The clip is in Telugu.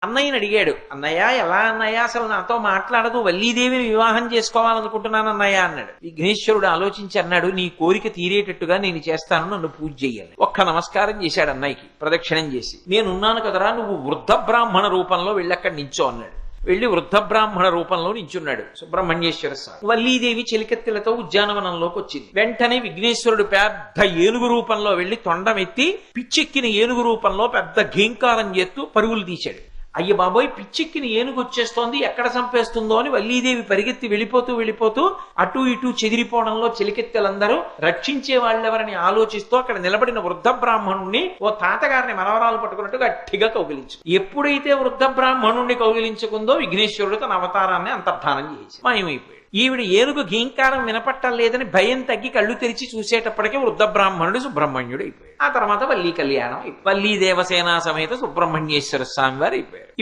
అన్నయ్యని అడిగాడు, అన్నయ్య ఎలా అన్నయ్య, అసలు నాతో మాట్లాడదు, వల్లీదేవిని వివాహం చేసుకోవాలనుకుంటున్నాను అన్నయ్య అన్నాడు. విఘ్నేశ్వరుడు ఆలోచించి అన్నాడు, నీ కోరిక తీరేటట్టుగా నేను చేస్తాను, నన్ను పూజ చెయ్యాలి. ఒక్క నమస్కారం చేశాడు అన్నయ్యకి, ప్రదక్షిణం చేసి. నేనున్నాను కదరా, నువ్వు వృద్ధ బ్రాహ్మణ రూపంలో వెళ్ళక్కడ నించో అన్నాడు. వెళ్లి వృద్ధ బ్రాహ్మణ రూపంలో నించున్నాడు సుబ్రహ్మణ్యేశ్వర స్వామి. వల్లీదేవి చెలికెత్తెలతో ఉద్యానవనంలోకి వచ్చింది. వెంటనే విఘ్నేశ్వరుడు పెద్ద ఏనుగు రూపంలో వెళ్లి తొండమెత్తి పిచ్చెక్కిన ఏనుగు రూపంలో పెద్ద ఘీంకారం చేస్తూ పరుగులు తీశాడు. అయ్య బాబోయ్, పిచ్చెక్కిన ఏనుగు వచ్చేస్తోంది, ఎక్కడ చంపేస్తుందో అని వల్లీదేవి పరిగెత్తి వెళ్ళిపోతూ అటు ఇటు చెదిరిపోవడంలో చెలికెత్తెలందరూ రక్షించే వాళ్ళెవరని ఆలోచిస్తూ అక్కడ నిలబడిన వృద్ధ బ్రాహ్మణుణ్ణి ఓ తాతగారిని మనవరాలు పట్టుకున్నట్టు గట్టిగా కౌగిలించు. ఎప్పుడైతే వృద్ధ బ్రాహ్మణుణ్ణి కౌగిలించుకుందో విఘ్నేశ్వరుడు తన అవతారాన్ని అంతర్ధానం చేసి మాయమైపోయాడు. ఈవిడ ఏనుగు ఘీంకారం వినపట్టలేదని భయం తగ్గి కళ్ళు తెరిచి చూసేటప్పటికీ వృద్ధ బ్రాహ్మణుడు సుబ్రహ్మణ్యుడు అయిపోయాడు. ఆ తర్వాత వల్లీ కళ్యాణం, వల్లీ దేవసేన సమేత సుబ్రహ్మణ్యేశ్వర స్వామి వారు అయిపోయారు.